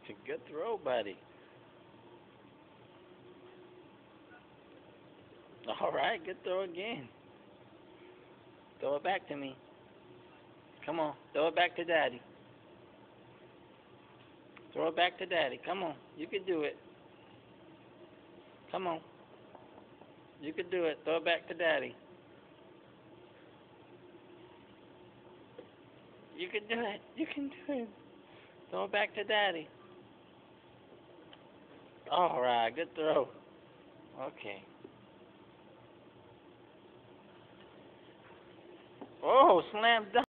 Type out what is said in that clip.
It's a good throw, buddy. All right, good throw again. Throw it back to me. Come on, throw it back to Daddy. Throw it back to Daddy. Come on, you can do it. Come on, you can do it. Throw it back to Daddy. You can do it. You can do it. Throw it back to Daddy. All right, good throw. Okay. Oh, slam dunk.